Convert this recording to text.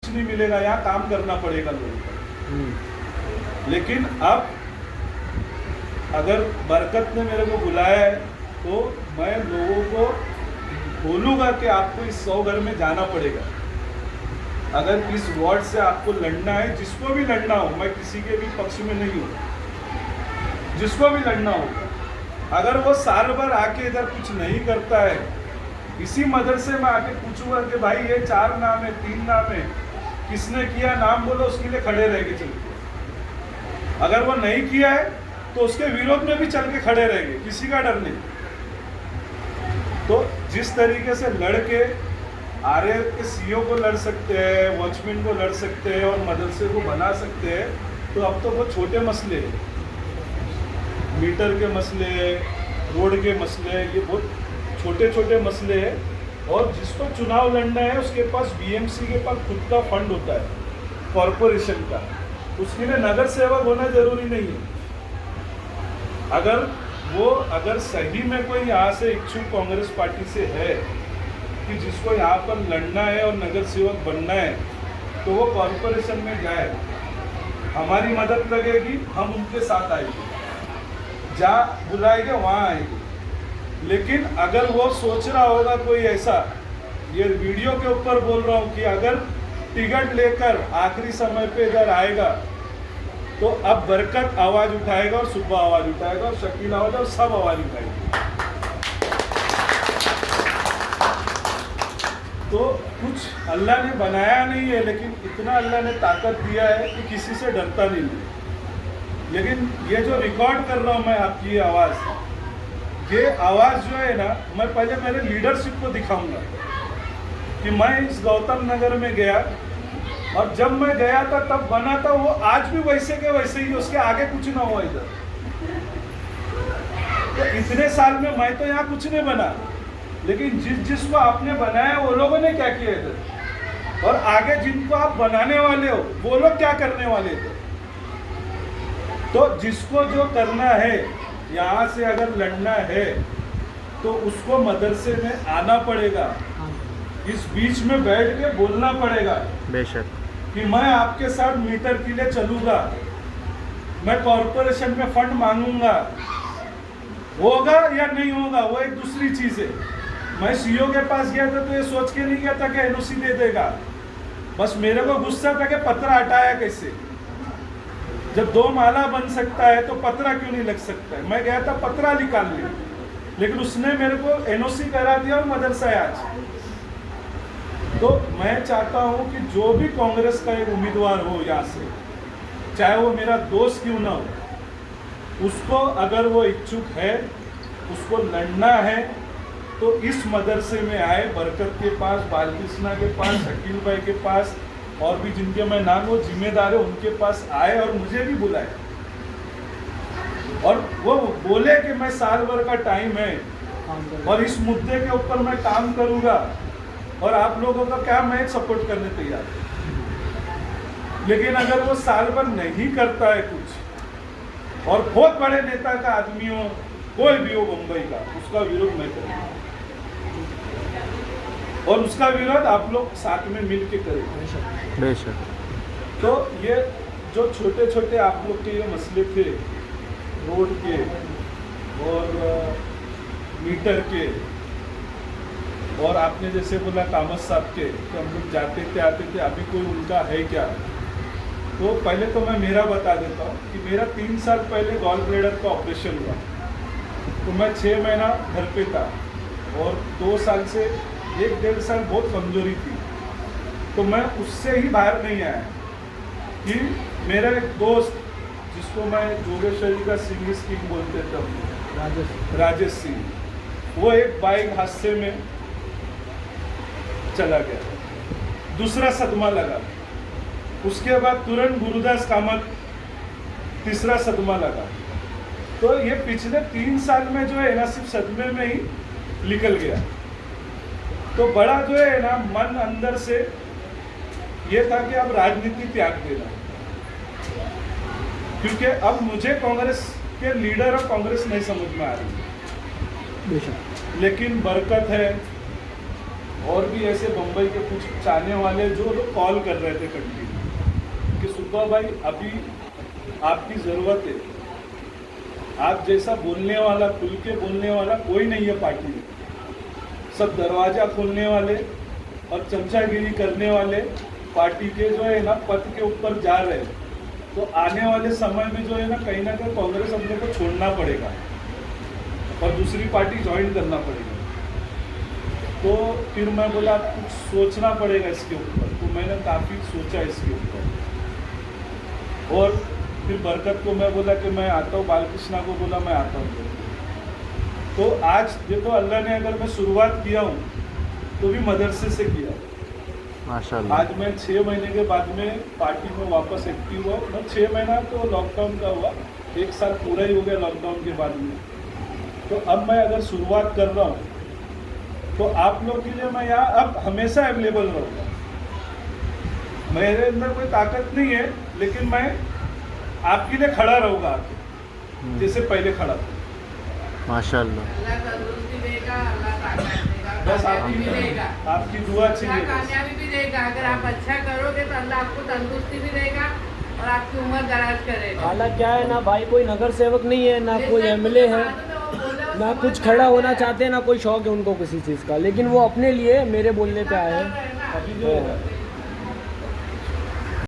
नहीं मिलेगा, यहाँ काम करना पड़ेगा लोगों को। लेकिन अब अगर बरकत ने मेरे को बुलाया है तो मैं लोगों को बोलूँगा कि आपको इस 100 घर में जाना पड़ेगा। अगर इस वार्ड से आपको लड़ना है, जिसको भी लड़ना हो, मैं किसी के भी पक्ष में नहीं हूँ, जिसको भी लड़ना हो, अगर वो साल भर आके इधर कुछ नहीं करता है, इसी मदरसे में आके पूछूंगा कि भाई ये 4 नाम है, 3 नाम है, किसने किया, नाम बोलो, उसके लिए खड़े रह के चलते। अगर वो नहीं किया है तो उसके विरोध में भी चल के खड़े रहेंगे, किसी का डर नहीं। तो जिस तरीके से लड़के आरएएफ के सीईओ को लड़ सकते हैं, वॉचमैन को लड़ सकते हैं और मदरसे को बना सकते हैं, तो अब तो वो छोटे मसले हैं, मीटर के मसले, रोड के मसले, ये बहुत छोटे छोटे मसले हैं। और जिसको चुनाव लड़ना है उसके पास बीएमसी के पास खुद का फंड होता है, कॉरपोरेशन का, उसके लिए नगर सेवक होना जरूरी नहीं है। अगर सही में कोई यहाँ से इच्छुक कांग्रेस पार्टी से है कि जिसको यहाँ पर लड़ना है और नगर सेवक बनना है, तो वो कॉरपोरेशन में जाए, हमारी मदद लगेगी, हम उनके साथ आएंगे, जहाँ बुलाएंगे वहाँ आएंगे। लेकिन अगर वो सोच रहा होगा कोई ऐसा, ये वीडियो के ऊपर बोल रहा हूँ कि अगर टिकट लेकर आखिरी समय पे इधर आएगा तो अब बरकत आवाज उठाएगा और सुब्बा आवाज उठाएगा और शकील आवाज और सब आवाज उठाएंगे। तो कुछ अल्लाह ने बनाया नहीं है, लेकिन इतना अल्लाह ने ताकत दिया है कि किसी से डरता नहीं है। लेकिन ये जो रिकॉर्ड कर रहा हूँ मैं आपकी ये आवाज़ जो है ना, मैं पहले मेरे लीडरशिप को दिखाऊंगा कि मैं इस गौतम नगर में गया और जब मैं गया था तब बना था, वो आज भी वैसे के वैसे ही, उसके आगे कुछ ना हुआ इधर। तो इतने साल में मैं तो यहाँ कुछ नहीं बना, लेकिन जिसको आपने बनाया वो लोगों ने क्या किया इधर, और आगे जिनको आप बनाने वाले हो वो लोग क्या करने वाले थे। तो जिसको जो करना है, यहाँ से अगर लड़ना है तो उसको मदरसे में आना पड़ेगा, इस बीच में बैठ के बोलना पड़ेगा बेशक कि मैं आपके साथ मीटर के लिए चलूंगा, मैं कॉरपोरेशन में फंड मांगूंगा। होगा या नहीं होगा वो एक दूसरी चीज है। मैं सीईओ के पास गया था तो ये सोच के नहीं गया था कि एनओसी दे देगा, बस मेरे को गुस्सा था कि पत्र हटाया कैसे। जब 2 माला बन सकता है तो पत्रा क्यों नहीं लग सकता है। मैं गया था पत्रा निकाल लिया, लेकिन उसने मेरे को एनओसी करा दिया और मदरसा है आज। तो मैं चाहता हूं कि जो भी कांग्रेस का एक उम्मीदवार हो यहाँ से, चाहे वो मेरा दोस्त क्यों ना हो, उसको अगर वो इच्छुक है, उसको लड़ना है, तो इस मदरसे में आए, बरकत के पास, बालकृष्णा के पास, शकील भाई के पास, और भी जिनके मैं नाम वो जिम्मेदार है उनके पास आए और मुझे भी बुलाए और वो बोले कि मैं साल भर का टाइम है और इस मुद्दे के ऊपर मैं काम करूंगा और आप लोगों का क्या मैं सपोर्ट करने तैयार हूं। लेकिन अगर वो साल भर नहीं करता है कुछ और बहुत बड़े नेता का आदमी हो, कोई भी हो मुंबई का, उसका विरोध मैं करूंगा और उसका विरोध आप लोग साथ में मिल के करेंगे बेशक। तो ये जो छोटे छोटे आप लोग के ये मसले थे, रोड के और मीटर के, और आपने जैसे बोला कामत साहब के कि हम लोग जाते थे आते थे, अभी कोई उनका है क्या। तो पहले तो मैं मेरा बता देता हूँ कि मेरा 3 साल पहले गॉल ब्लैडर का ऑपरेशन हुआ, तो मैं 6 महीना घर पे था और 2 साल से 1-1.5 साल बहुत कमजोरी थी, तो मैं उससे ही बाहर नहीं आया कि मेरा एक दोस्त जिसको मैं जोगेश्वरी का सिंगिंग किंग बोलते थे, राजेश सिंह, वो एक बाइक हादसे में चला गया, दूसरा सदमा लगा, उसके बाद तुरंत गुरुदास कामत तीसरा सदमा लगा। तो ये पिछले 3 साल में जो है ना सिर्फ सदमे में ही निकल गया। तो बड़ा जो है ना मन अंदर से ये था कि अब राजनीति त्याग देना, क्योंकि अब मुझे कांग्रेस के लीडर और कांग्रेस नहीं समझ में आ रही। लेकिन बरकत है, और भी ऐसे बम्बई के कुछ चाहने वाले जो लोग कॉल कर रहे थे कंटिन्यू कि सुब्बा भाई अभी आपकी ज़रूरत है, आप जैसा बोलने वाला, खुल के बोलने वाला कोई नहीं है पार्टी में। सब दरवाजा खोलने वाले और चमचागिरी करने वाले पार्टी के जो है ना पद के ऊपर जा रहे हैं। तो आने वाले समय में जो है ना कहीं कांग्रेस हम लोग को छोड़ना पड़ेगा और दूसरी पार्टी ज्वाइन करना पड़ेगा। तो फिर मैं बोला कुछ सोचना पड़ेगा इसके ऊपर, तो मैंने काफ़ी सोचा इसके ऊपर। और फिर बरकत को मैं बोला कि मैं आता हूँ, बालकृष्णा को बोला मैं आता हूँ। तो आज देखो अल्लाह ने अगर मैं शुरुआत किया हूँ तो भी मदरसे से किया। माशाल्लाह। आज मैं 6 महीने के बाद में पार्टी में वापस एक्टिव हुआ। मैं 6 महीना तो लॉकडाउन का हुआ, 1 साल पूरा ही हो गया लॉकडाउन के बाद में। तो अब मैं अगर शुरुआत कर रहा हूँ तो आप लोग के लिए मैं यहाँ अब हमेशा अवेलेबल रहूँगा। मेरे अंदर कोई ताकत नहीं है, लेकिन मैं आपके लिए खड़ा रहूँगा, आपके जैसे पहले खड़ा था। माशाल्लाह। अल्लाह तंदुरुस्ती देगा, अल्लाह ताकत देगा, बस कामयाबी भी देगा, आपकी दुआ अल्लाह चाहिए। कामयाबी भी देगा। अगर आप अच्छा करोगे तो अल्लाह आपको तंदुरुस्ती भी देगा और आपकी उम्र दराज करेगा। हालांकि क्या है ना भाई, कोई नगर सेवक नहीं है, ना कोई एमएलए है, ना कुछ खड़ा होना चाहते हैं, ना कोई शौक है उनको किसी चीज़ का, लेकिन वो अपने लिए मेरे बोलने पे आए हैं। अभी जो